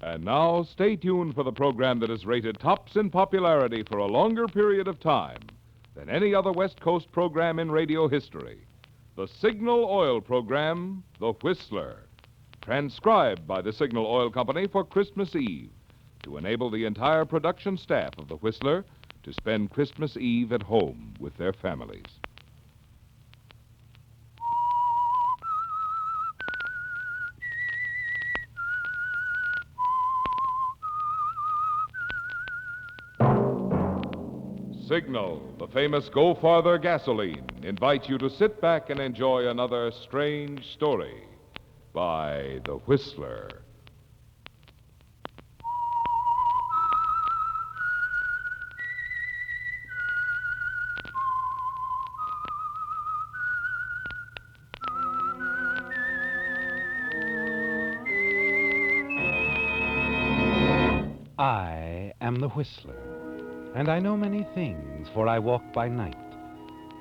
And now, stay tuned for the program that is rated tops in popularity for a longer period of time than any other West Coast program in radio history. The Signal Oil program, The Whistler, transcribed by the Signal Oil Company for Christmas Eve to enable the entire production staff of The Whistler to spend Christmas Eve at home with their families. Signal, the famous Go Farther gasoline, invites you to sit back and enjoy another strange story by The Whistler. I am the Whistler, and I know many things, for I walk by night.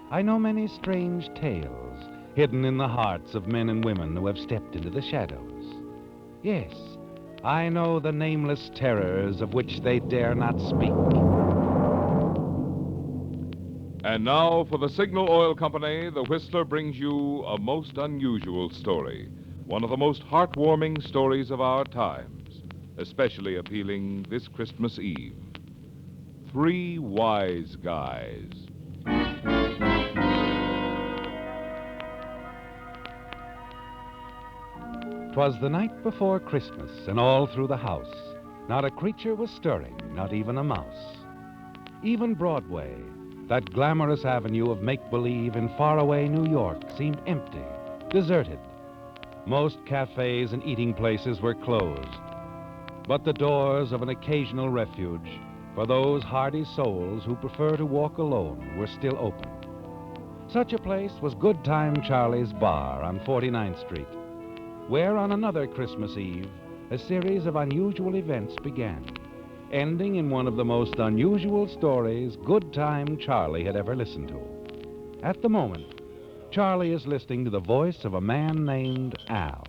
I know many strange tales hidden in the hearts of men and women who have stepped into the shadows. Yes, I know the nameless terrors of which they dare not speak. And now, for the Signal Oil Company, The Whistler brings you a most unusual story, one of the most heartwarming stories of our times, especially appealing this Christmas Eve. 3 Wise Guys. 'Twas the night before Christmas, and all through the house not a creature was stirring, not even a mouse. Even Broadway, that glamorous avenue of make-believe in faraway New York, seemed empty, deserted. Most cafes and eating places were closed, but the doors of an occasional refuge for those hardy souls who prefer to walk alone were still open. Such a place was Good Time Charlie's Bar on 49th Street, where on another Christmas Eve, a series of unusual events began, ending in one of the most unusual stories Good Time Charlie had ever listened to. At the moment, Charlie is listening to the voice of a man named Al.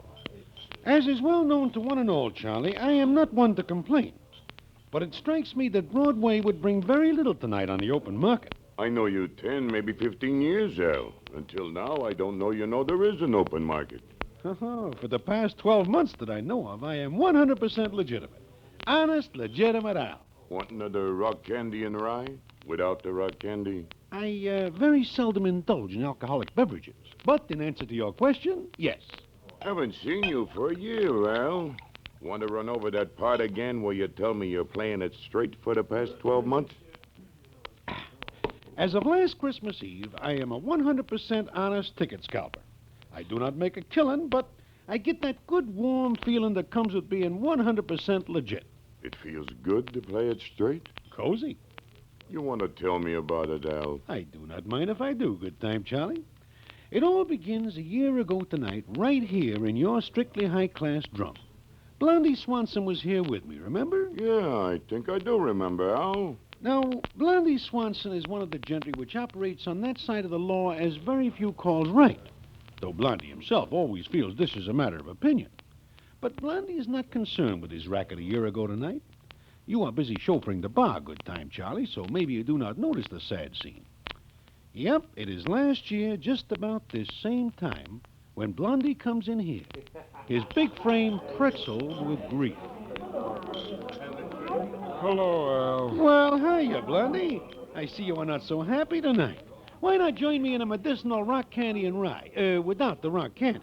As is well known to one and all, Charlie, I am not one to complain. But it strikes me that Broadway would bring very little tonight on the open market. I know you 10, maybe 15 years, Al. Until now, I don't know there is an open market. For the past 12 months that I know of, I am 100% legitimate. Honest, legitimate Al. Want another rock candy and rye? Without the rock candy? I very seldom indulge in alcoholic beverages. But in answer to your question, yes. Haven't seen you for a year, Al. Want to run over that part again where you tell me you're playing it straight for the past 12 months? As of last Christmas Eve, I am a 100% honest ticket scalper. I do not make a killing, but I get that good, warm feeling that comes with being 100% legit. It feels good to play it straight? Cozy. You want to tell me about it, Al? I do not mind if I do, Good Time Charlie. It all begins a year ago tonight, right here in your strictly high-class drum. Blondie Swanson was here with me, remember? Yeah, I think I do remember, Al. Now, Blondie Swanson is one of the gentry which operates on that side of the law as very few calls right, though Blondie himself always feels this is a matter of opinion. But Blondie is not concerned with his racket a year ago tonight. You are busy chauffeuring the bar, Good Time Charlie, so maybe you do not notice the sad scene. Yep, it is last year, just about this same time, when Blondie comes in here, his big frame pretzeled with grief. Hello, Al. Well, hiya, Blondie. I see you are not so happy tonight. Why not join me in a medicinal rock candy and rye, without the rock candy?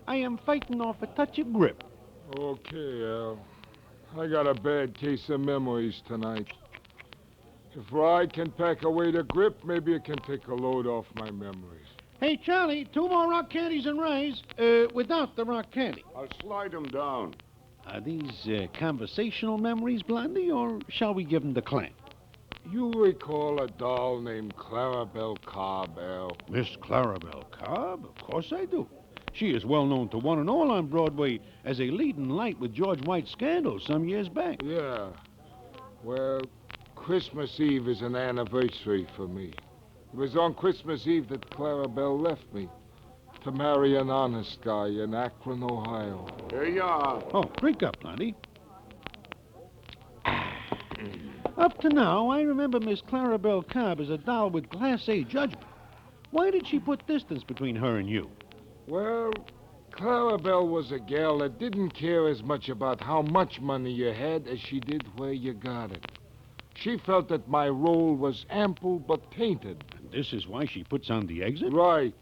I am fighting off a touch of grip. Okay, Al. I got a bad case of memories tonight. If rye can pack away the grip, maybe it can take a load off my memories. Hey, Charlie, 2 more rock candies and ryes, without the rock candy. I'll slide them down. Are these conversational memories, Blondie, or shall we give them the clamp? You recall a doll named Clarabelle Cobb, Al? Miss Clarabelle Cobb? Of course I do. She is well known to one and all on Broadway as a leading light with George White's scandal some years back. Yeah. Well, Christmas Eve is an anniversary for me. It was on Christmas Eve that Clarabelle left me to marry an honest guy in Akron, Ohio. Here you are. Oh, drink up, Blondie. Up to now, I remember Miss Clarabelle Cobb as a doll with Class A judgment. Why did she put distance between her and you? Well, Clarabelle was a gal that didn't care as much about how much money you had as she did where you got it. She felt that my role was ample but tainted. And this is why she puts on the exit? Right.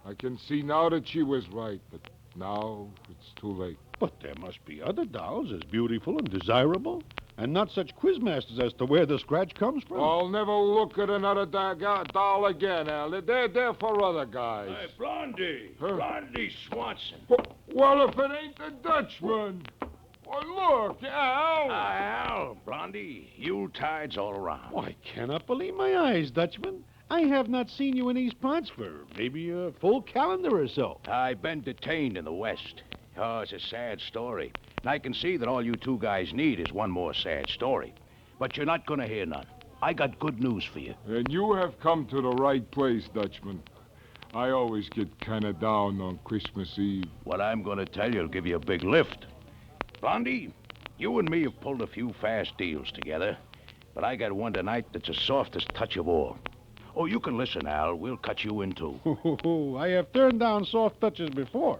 I can see now that she was right, but now it's too late. But there must be other dolls as beautiful and desirable, and not such quizmasters as to where the scratch comes from. I'll never look at another doll again, Al. They're there for other guys. Hey, Blondie! Huh? Blondie Swanson. Well, if it ain't the Dutchman. Well, look, Al. Al, Blondie, Yuletide's all around. Oh, I cannot believe my eyes, Dutchman. I have not seen you in these parts for maybe a full calendar or so. I've been detained in the West. Oh, it's a sad story. And I can see that all you two guys need is one more sad story. But you're not gonna hear none. I got good news for you. And you have come to the right place, Dutchman. I always get kind of down on Christmas Eve. What I'm gonna tell you'll give you a big lift. Blondie, you and me have pulled a few fast deals together, but I got one tonight that's the softest touch of all. Oh, you can listen, Al. We'll cut you in, too. I have turned down soft touches before,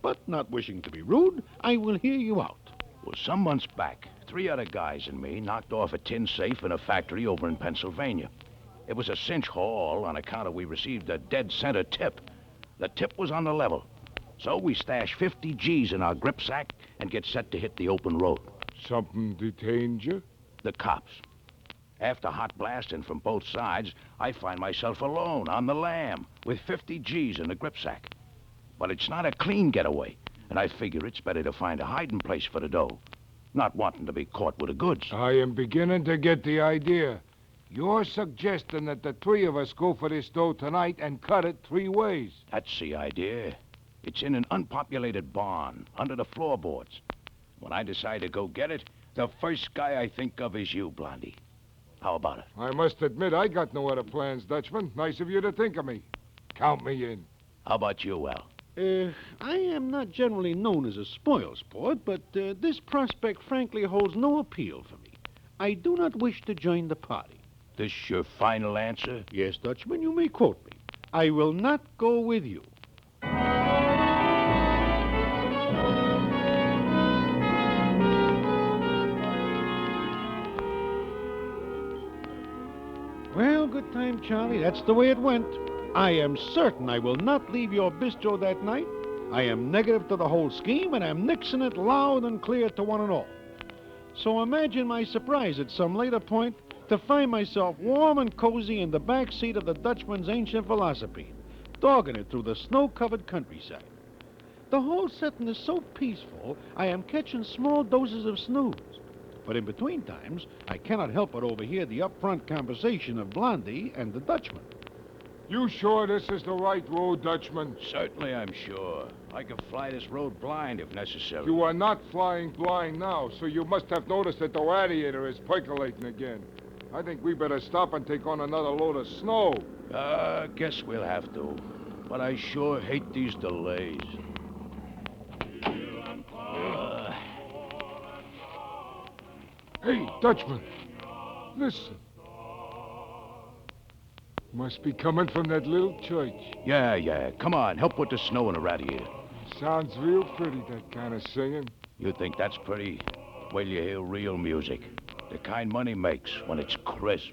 but not wishing to be rude, I will hear you out. Well, some months back, 3 other guys and me knocked off a tin safe in a factory over in Pennsylvania. It was a cinch haul on account of we received a dead center tip. The tip was on the level. So we stash 50 G's in our grip sack and get set to hit the open road. Something detained you? The cops. After hot blasting from both sides, I find myself alone on the lam with 50 G's in the grip sack. But it's not a clean getaway, and I figure it's better to find a hiding place for the dough, not wanting to be caught with the goods. I am beginning to get the idea. You're suggesting that the 3 of us go for this dough tonight and cut it 3 ways. That's the idea. It's in an unpopulated barn, under the floorboards. When I decide to go get it, the first guy I think of is you, Blondie. How about it? I must admit, I got no other plans, Dutchman. Nice of you to think of me. Count me in. How about you, Al? I am not generally known as a spoilsport, but this prospect frankly holds no appeal for me. I do not wish to join the party. This your final answer? Yes, Dutchman, you may quote me. I will not go with you. Well, good time, Charlie. That's the way it went. I am certain I will not leave your bistro that night. I am negative to the whole scheme, and I'm nixing it loud and clear to one and all. So imagine my surprise at some later point to find myself warm and cozy in the back seat of the Dutchman's ancient velocipede, dogging it through the snow-covered countryside. The whole setting is so peaceful, I am catching small doses of snooze. But in between times, I cannot help but overhear the upfront conversation of Blondie and the Dutchman. You sure this is the right road, Dutchman? Certainly, I'm sure. I can fly this road blind if necessary. You are not flying blind now, so you must have noticed that the radiator is percolating again. I think we better stop and take on another load of snow. Guess we'll have to. But I sure hate these delays. Hey, Dutchman, listen. Must be coming from that little church. Yeah. Come on, help put the snow in the radiator. Sounds real pretty, that kind of singing. You think that's pretty? Wait till you hear real music. The kind money makes when it's crisp.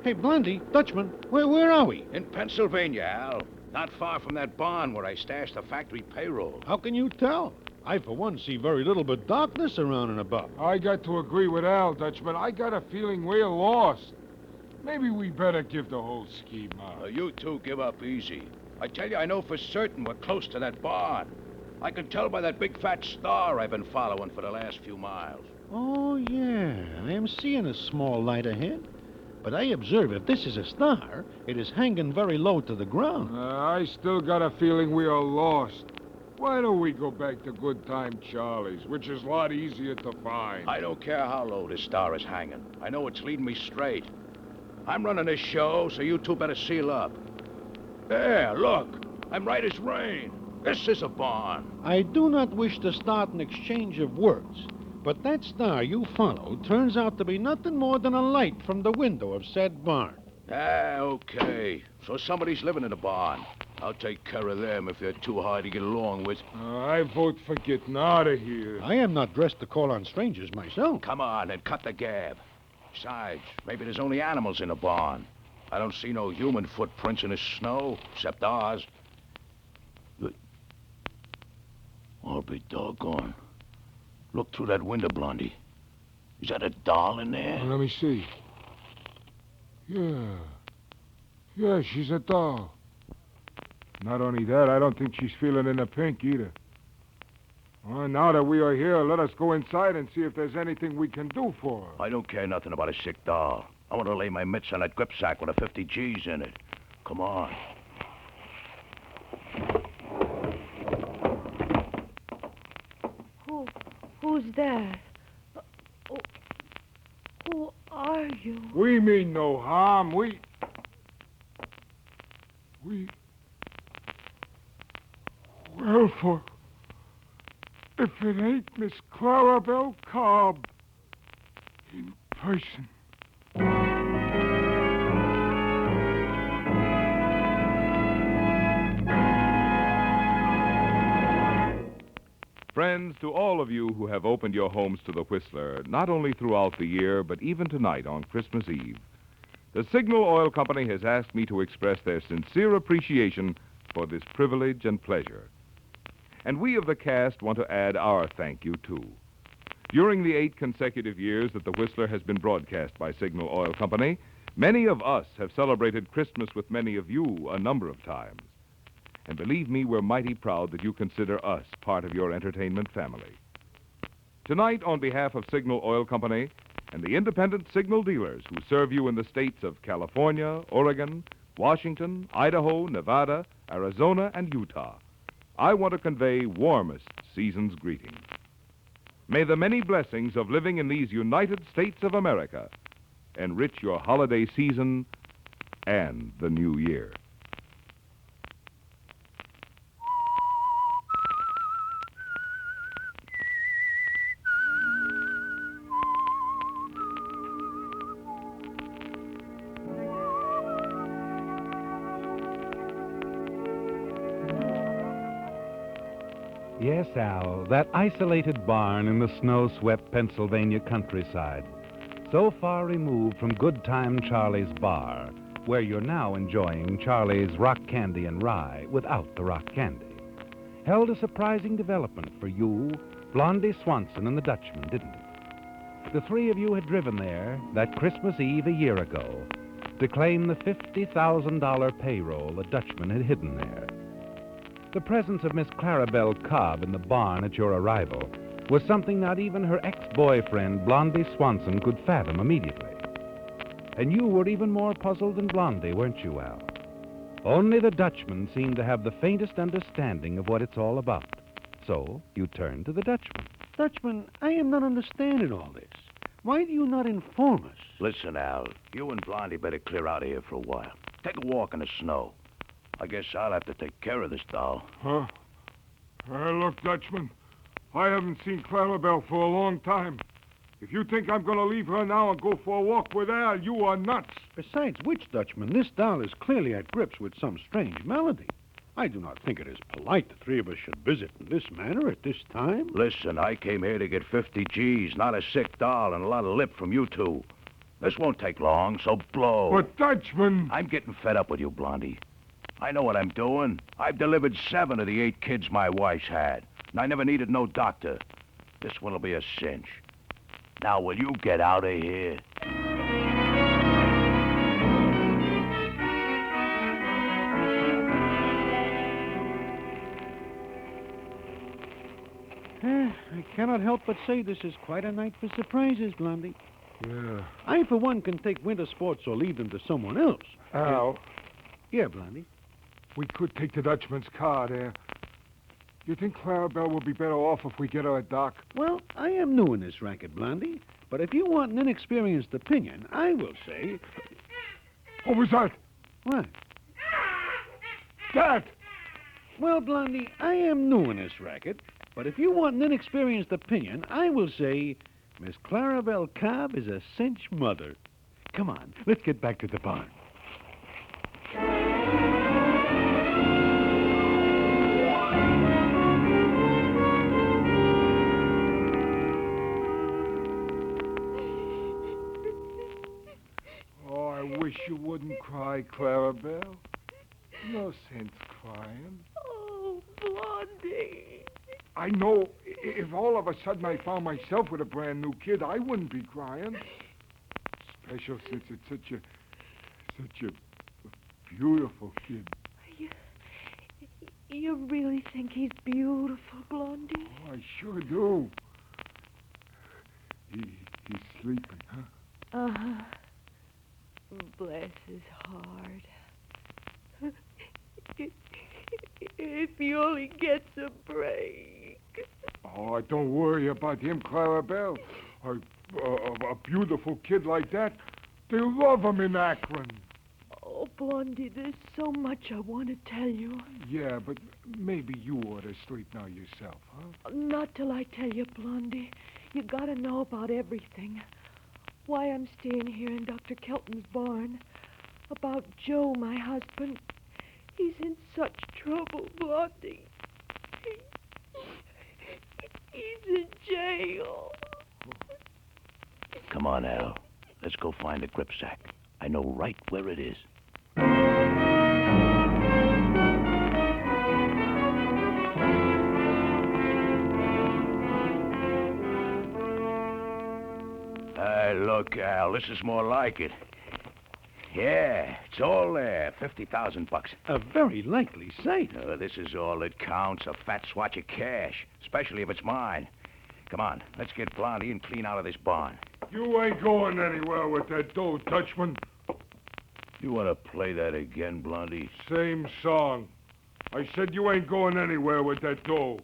Hey, Blondie, Dutchman, where are we? In Pennsylvania, Al. Not far from that barn where I stashed the factory payroll. How can you tell? I, for one, see very little but darkness around and about. I got to agree with Al, Dutchman. I got a feeling we're lost. Maybe we better give the whole scheme up. You two give up easy. I tell you, I know for certain we're close to that barn. I can tell by that big fat star I've been following for the last few miles. Oh, yeah, I am seeing a small light ahead. But I observe if this is a star, it is hanging very low to the ground. I still got a feeling we are lost. Why don't we go back to Good Time Charlie's, which is a lot easier to find? I don't care how low this star is hanging. I know it's leading me straight. I'm running this show, so you two better seal up. There, look. I'm right as rain. This is a barn. I do not wish to start an exchange of words, but that star you follow turns out to be nothing more than a light from the window of said barn. Ah, okay. So somebody's living in the barn. I'll take care of them if they're too hard to get along with. I vote for getting out of here. I am not dressed to call on strangers myself. Come on and cut the gab. Besides, maybe there's only animals in the barn. I don't see no human footprints in the snow, except ours. But I'll be doggone. Look through that window, Blondie. Is that a doll in there? Let me see. Yeah, she's a doll. Not only that, I don't think she's feeling in the pink either. Well, now that we are here, let us go inside and see if there's anything we can do for her. I don't care nothing about a sick doll. I want to lay my mitts on that grip sack with a 50 G's in it. Come on. Who's there? Who are you? We mean no harm. We... Well, for... If it ain't Miss Clarabelle Cobb in person. Friends, to all of you who have opened your homes to the Whistler, not only throughout the year, but even tonight on Christmas Eve, the Signal Oil Company has asked me to express their sincere appreciation for this privilege and pleasure. And we of the cast want to add our thank you, too. During the 8 consecutive years that the Whistler has been broadcast by Signal Oil Company, many of us have celebrated Christmas with many of you a number of times. And believe me, we're mighty proud that you consider us part of your entertainment family. Tonight, on behalf of Signal Oil Company and the independent signal dealers who serve you in the states of California, Oregon, Washington, Idaho, Nevada, Arizona, and Utah, I want to convey warmest season's greetings. May the many blessings of living in these United States of America enrich your holiday season and the new year. Yes, Al, that isolated barn in the snow-swept Pennsylvania countryside, so far removed from Good Time Charlie's bar, where you're now enjoying Charlie's rock candy and rye without the rock candy, held a surprising development for you, Blondie Swanson, and the Dutchman, didn't it? The three of you had driven there that Christmas Eve a year ago to claim the $50,000 payroll the Dutchman had hidden there. The presence of Miss Clarabelle Cobb in the barn at your arrival was something not even her ex-boyfriend, Blondie Swanson, could fathom immediately. And you were even more puzzled than Blondie, weren't you, Al? Only the Dutchman seemed to have the faintest understanding of what it's all about. So you turned to the Dutchman. Dutchman, I am not understanding all this. Why do you not inform us? Listen, Al, you and Blondie better clear out of here for a while. Take a walk in the snow. I guess I'll have to take care of this doll. Huh? Look, Dutchman, I haven't seen Clarabelle for a long time. If you think I'm going to leave her now and go for a walk with Al, you are nuts. Besides which, Dutchman, this doll is clearly at grips with some strange malady. I do not think it is polite the three of us should visit in this manner at this time. Listen, I came here to get 50 G's, not a sick doll and a lot of lip from you two. This won't take long, so blow. But, Dutchman... I'm getting fed up with you, Blondie. I know what I'm doing. I've delivered 7 of the 8 kids my wife's had, and I never needed no doctor. This one'll be a cinch. Now, will you get out of here? I cannot help but say this is quite a night for surprises, Blondie. Yeah. I, for one, can take winter sports or leave them to someone else. Al, Yeah, Blondie. we could take the Dutchman's car there. You think Clarabelle will be better off if we get her a doc? Well, I am new in this racket, Blondie. But if you want an inexperienced opinion, I will say... What was that? What? That! Well, Blondie, I am new in this racket, but if you want an inexperienced opinion, I will say Miss Clarabelle Cobb is a cinch mother. Come on, let's get back to the barn. Oh, I wish you wouldn't cry, Clarabelle. No sense crying. Oh, Blondie. I know if all of a sudden I found myself with a brand new kid, I wouldn't be crying. Special since it's such a beautiful kid. You really think he's beautiful, Blondie? Oh, I sure do. He's sleeping, huh? Uh-huh. Bless his heart. If he only gets a break. Oh, don't worry about him, Clarabelle. A beautiful kid like that, they love him in Akron. Oh, Blondie, there's so much I want to tell you. Yeah, but maybe you ought to sleep now yourself, huh? Not till I tell you, Blondie. You gotta know about everything. Why I'm staying here in Dr. Kelton's barn. About Joe, my husband. He's in such trouble, Blondie. He's in jail. Come on, Al. Let's go find the grip sack. I know right where it is. Look, Al, this is more like it. Yeah, it's all there. $50,000. A very likely sight. This is all that counts, a fat swatch of cash, especially if it's mine. Come on, let's get Blondie and clean out of this barn. You ain't going anywhere with that dough, Dutchman. You want to play that again, Blondie? Same song. I said you ain't going anywhere with that dough.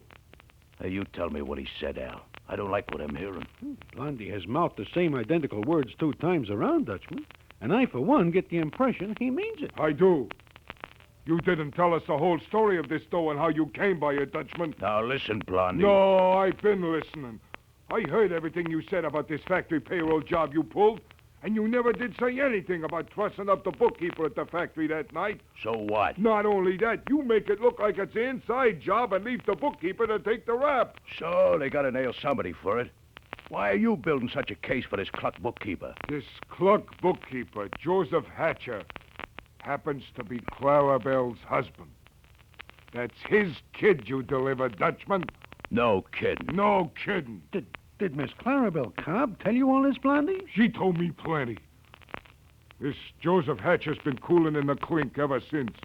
Hey, you tell me what he said, Al. I don't like what I'm hearing. Blondie has mouthed the same identical words 2 times around, Dutchman. And I, for one, get the impression he means it. I do. You didn't tell us the whole story of this dough and how you came by it, Dutchman. Now listen, Blondie. No, I've been listening. I heard everything you said about this factory payroll job you pulled, and you never did say anything about trussing up the bookkeeper at the factory that night. So what? Not only that, you make it look like it's an inside job and leave the bookkeeper to take the rap. So they gotta nail somebody for it. Why are you building such a case for this cluck bookkeeper? This cluck bookkeeper, Joseph Hatcher, happens to be Clarabelle's husband. That's his kid you delivered, Dutchman. No kidding. No kidding. Did Miss Clarabelle Cobb tell you all this, Blondie? She told me plenty. This Joseph Hatcher's been cooling in the clink ever since.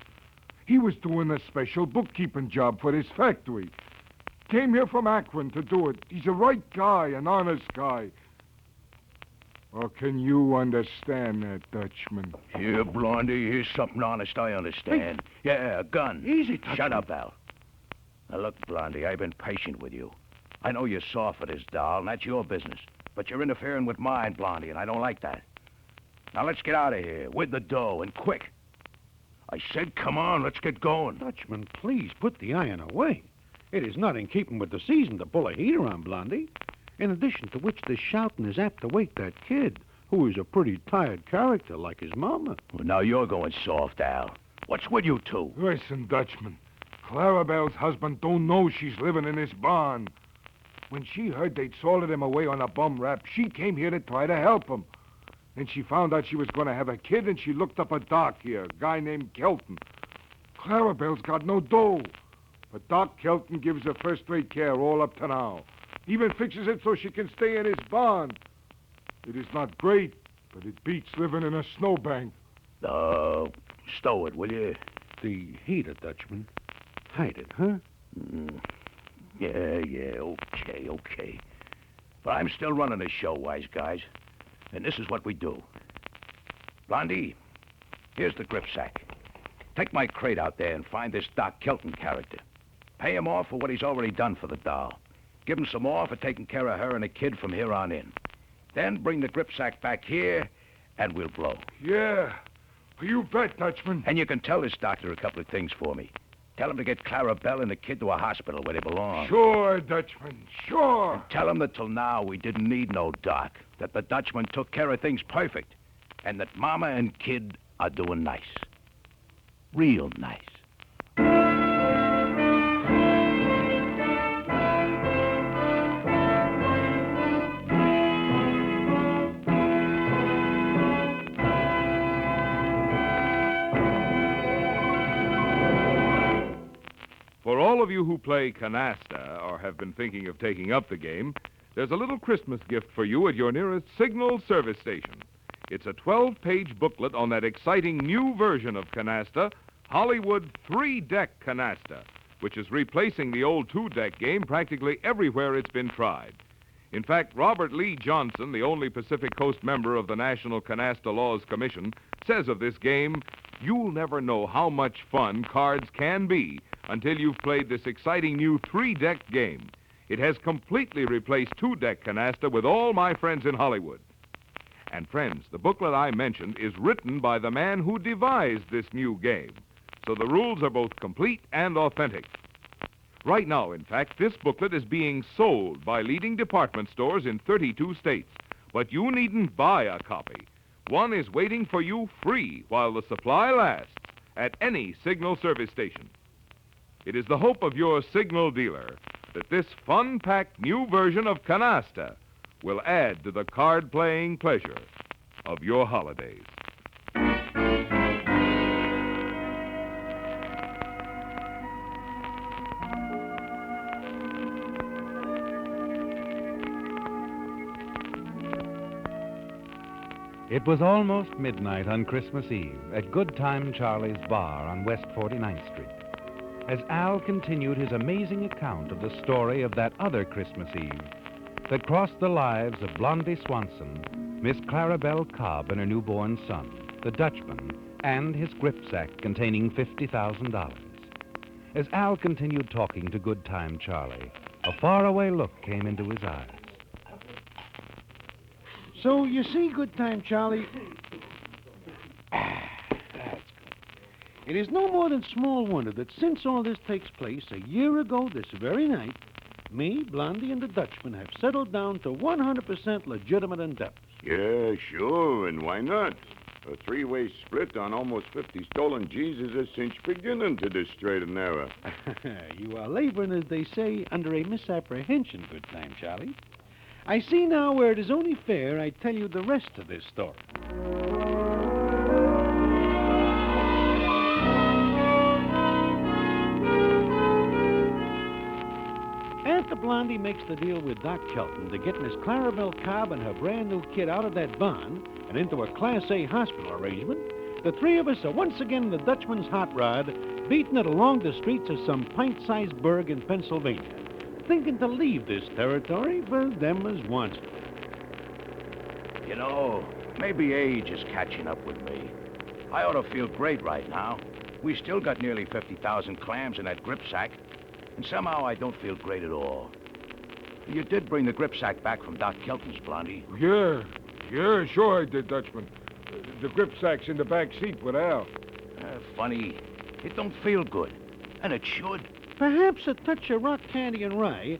He was doing a special bookkeeping job for this factory. Came here from Akron to do it. He's a right guy, an honest guy. Or can you understand that, Dutchman? Here, Blondie, here's something honest I understand. Yeah, a gun. Easy, Dutchman. Shut up, Al. Now, look, Blondie, I've been patient with you. I know you're sore for this doll, and that's your business. But you're interfering with mine, Blondie, and I don't like that. Now, let's get out of here, with the dough, and quick. I said, come on, let's get going. Dutchman, please put the iron away. It is not in keeping with the season to pull a heater on Blondie. In addition to which, this shouting is apt to wake that kid, who is a pretty tired character like his mama. Well, now you're going soft, Al. What's with you two? Listen, Dutchman. Clarabelle's husband don't know she's living in this barn. When she heard they'd sorted him away on a bum rap, she came here to try to help him. Then she found out she was going to have a kid, and she looked up a doc here, a guy named Kelton. Clarabelle's got no dough. But Doc Kelton gives her first-rate care all up to now. Even fixes it so she can stay in his barn. It is not great, but it beats living in a snowbank. Stow it, will you? The heater, Dutchman. Hide it, huh? Yeah, okay. But I'm still running the show, wise guys. And this is what we do. Blondie, here's the grip sack. Take my crate out there and find this Doc Kelton character. Pay him off for what he's already done for the doll. Give him some more for taking care of her and the kid from here on in. Then bring the grip sack back here, and we'll blow. Yeah. You bet, Dutchman. And you can tell this doctor a couple of things for me. Tell him to get Clara Bell and the kid to a hospital where they belong. Sure, Dutchman, sure. And tell him that till now we didn't need no doc, that the Dutchman took care of things perfect, and that Mama and kid are doing nice. Real nice. For all of you who play canasta or have been thinking of taking up the game, there's a little Christmas gift for you at your nearest Signal service station. It's a 12-page booklet on that exciting new version of canasta, Hollywood 3-deck canasta, which is replacing the old 2-deck game practically everywhere it's been tried. In fact, Robert Lee Johnson, the only Pacific Coast member of the National Canasta Laws Commission, says of this game, "You'll never know how much fun cards can be until you've played this exciting new 3-deck game. It has completely replaced 2-deck canasta with all my friends in Hollywood." And friends, the booklet I mentioned is written by the man who devised this new game, so the rules are both complete and authentic. Right now, in fact, this booklet is being sold by leading department stores in 32 states, but you needn't buy a copy. One is waiting for you free while the supply lasts at any Signal service station. It is the hope of your Signal dealer that this fun-packed new version of canasta will add to the card-playing pleasure of your holidays. It was almost midnight on Christmas Eve at Good Time Charlie's Bar on West 49th Street, as Al continued his amazing account of the story of that other Christmas Eve that crossed the lives of Blondie Swanson, Miss Clara Bell Cobb and her newborn son, the Dutchman, and his gripsack containing $50,000. As Al continued talking to Good Time Charlie, a faraway look came into his eyes. So, you see, Good Time Charlie, that's good. It is no more than small wonder that since all this takes place a year ago this very night, me, Blondie, and the Dutchman have settled down to 100% legitimate endeavors. Yeah, sure, and why not? A three-way split on almost 50 stolen G's is a cinch beginning to this straight and narrow. You are laboring, as they say, under a misapprehension, Good Time Charlie. I see now where it is only fair I tell you the rest of this story. After Blondie makes the deal with Doc Kelton to get Miss Clara Bell Cobb and her brand new kid out of that barn and into a Class A hospital arrangement, the three of us are once again in the Dutchman's hot rod, beating it along the streets of some pint-sized burg in Pennsylvania, thinking to leave this territory for them as wants it. You know, maybe age is catching up with me. I ought to feel great right now. We still got nearly 50,000 clams in that gripsack, and somehow I don't feel great at all. You did bring the gripsack back from Doc Kelton's, Blondie. Yeah, sure I did, Dutchman. The gripsack's in the back seat with Al. Funny, it don't feel good, and it should. Perhaps a touch of rock candy and rye,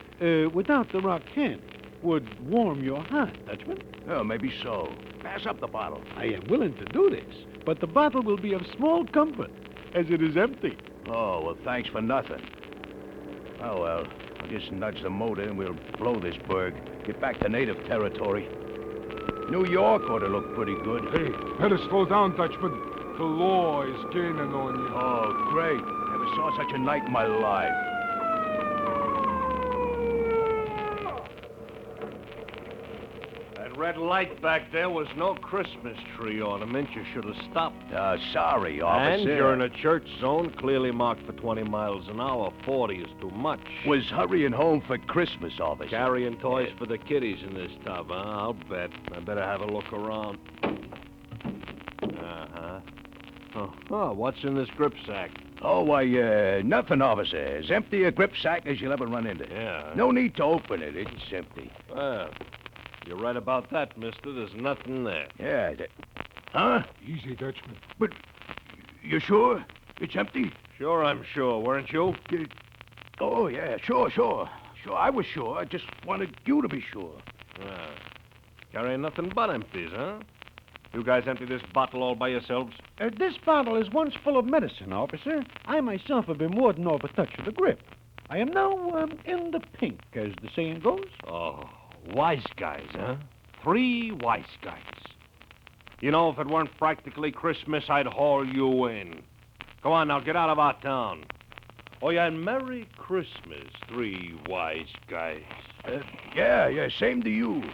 without the rock candy, would warm your heart, Dutchman. Oh, maybe so. Pass up the bottle. I am willing to do this, but the bottle will be of small comfort, as it is empty. Oh, well, thanks for nothing. Oh, well, I'll just nudge the motor and we'll blow this burg. Get back to native territory. New York ought to look pretty good. Hey, better slow down, Dutchman. The law is gaining on you. Oh, great. Never saw such a night in my life. That red light back there was no Christmas tree ornament. You should have stopped. Sorry, And officer. you're in a church zone clearly marked for 20 miles an hour. 40 is too much. Was hurrying home for Christmas, officer. Carrying toys for the kiddies in this tub, huh? I'll bet. I better have a look around. Uh-huh. Oh, what's in this gripsack? Oh, why, nothing, officer. As empty a gripsack as you'll ever run into. Yeah. No need to open it. It's empty. Well, you're right about that, mister. There's nothing there. Yeah, huh? Easy, Dutchman. But You sure? It's empty? Sure, I'm sure. Weren't you? Oh, yeah, sure. Sure, I was sure. I just wanted you to be sure. Ah, carrying nothing but empties, huh? You guys empty this bottle all by yourselves? This bottle is once full of medicine, officer. I myself have been warding off a touch of the grip. I am now in the pink, as the saying goes. Oh, wise guys, huh? 3 wise guys. You know, if it weren't practically Christmas, I'd haul you in. Come on now, get out of our town. Oh, yeah, and Merry Christmas, 3 wise guys. Yeah, same to you.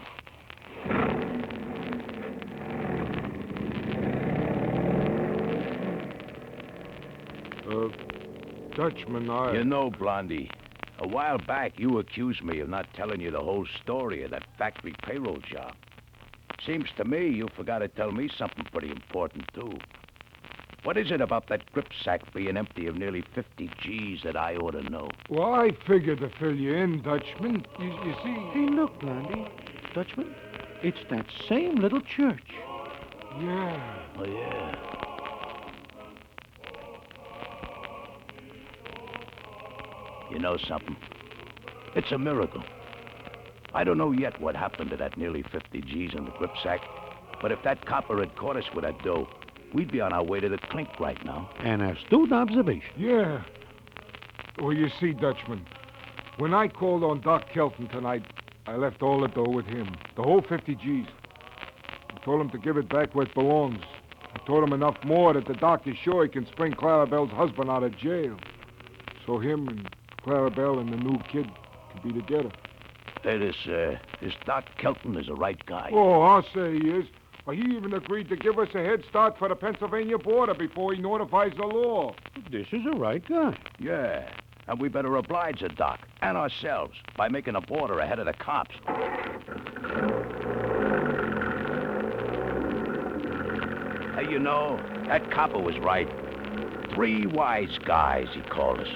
Dutchman, You know, Blondie, a while back you accused me of not telling you the whole story of that factory payroll job. Seems to me you forgot to tell me something pretty important, too. What is it about that grip sack being empty of nearly 50 G's that I ought to know? Well, I figured to fill you in, Dutchman. You see... Hey, look, Blondie. Dutchman, it's that same little church. Yeah. Oh, yeah. You know something? It's a miracle. I don't know yet what happened to that nearly 50 G's in the grip sack, but if that copper had caught us with that dough, we'd be on our way to the clink right now. An astute observation. Yeah. Well, you see, Dutchman, when I called on Doc Kelton tonight, I left all the dough with him, the whole 50 G's. I told him to give it back where it belongs. I told him enough more that the doc is sure he can spring Clarabelle's husband out of jail. So him and Clarabelle and the new kid can be together. Hey, this Doc Kelton is a right guy. Oh, I'll say he is. Well, he even agreed to give us a head start for the Pennsylvania border before he notifies the law. This is a right guy. Yeah, and we better oblige the Doc and ourselves by making a border ahead of the cops. Hey, you know, that copper was right. 3 wise guys, he called us.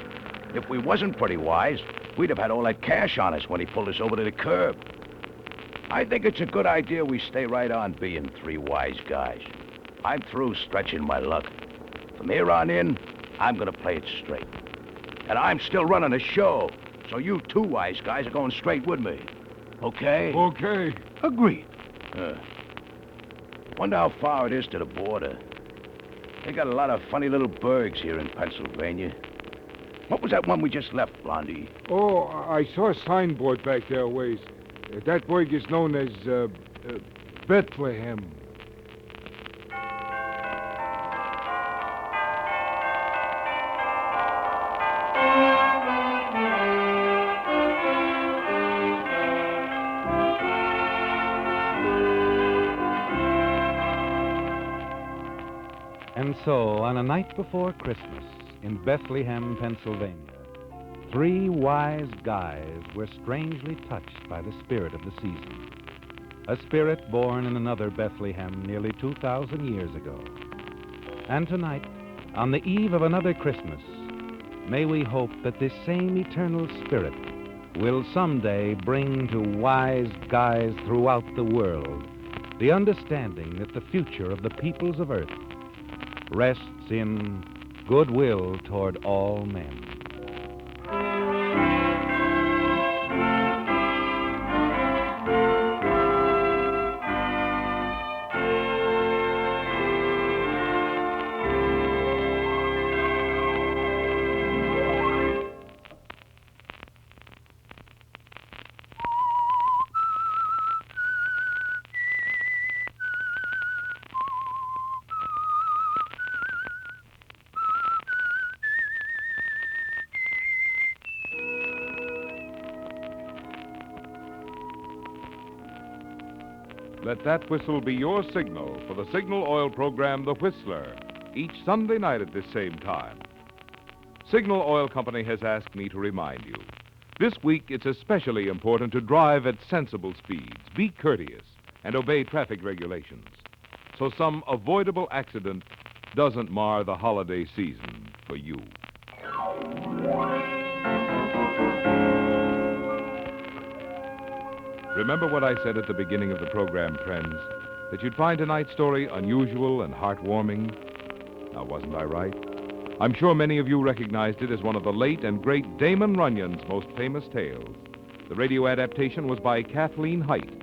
If we wasn't pretty wise, we'd have had all that cash on us when he pulled us over to the curb. I think it's a good idea we stay right on being 3 wise guys. I'm through stretching my luck. From here on in, I'm gonna play it straight. And I'm still running the show, so you 2 wise guys are going straight with me. Okay? Okay. Agreed. Wonder how far it is to the border. They got a lot of funny little burgs here in Pennsylvania. What was that one we just left, Blondie? Oh, I saw a signboard back there a ways. That burg is known as Bethlehem. And so, on a night before Christmas, in Bethlehem, Pennsylvania, 3 wise guys were strangely touched by the spirit of the season. A spirit born in another Bethlehem nearly 2,000 years ago. And tonight, on the eve of another Christmas, may we hope that this same eternal spirit will someday bring to wise guys throughout the world the understanding that the future of the peoples of earth rests in goodwill toward all men. Let that whistle be your signal for the signal oil program, The Whistler, each Sunday night at this same time. Signal Oil Company has asked me to remind you. This week, it's especially important to drive at sensible speeds, be courteous, and obey traffic regulations, so some avoidable accident doesn't mar the holiday season for you. Remember what I said at the beginning of the program, friends, that you'd find tonight's story unusual and heartwarming? Now, wasn't I right? I'm sure many of you recognized it as one of the late and great Damon Runyon's most famous tales. The radio adaptation was by Kathleen Height.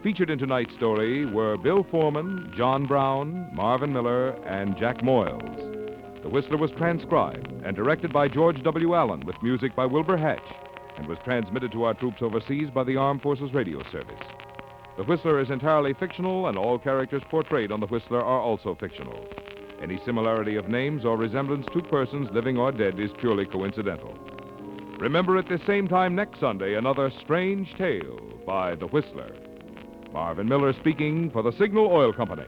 Featured in tonight's story were Bill Foreman, John Brown, Marvin Miller, and Jack Moyles. The Whistler was transcribed and directed by George W. Allen with music by Wilbur Hatch and was transmitted to our troops overseas by the Armed Forces Radio Service. The Whistler is entirely fictional, and all characters portrayed on The Whistler are also fictional. Any similarity of names or resemblance to persons living or dead is purely coincidental. Remember at the same time next Sunday, another strange tale by The Whistler. Marvin Miller speaking for the Signal Oil Company.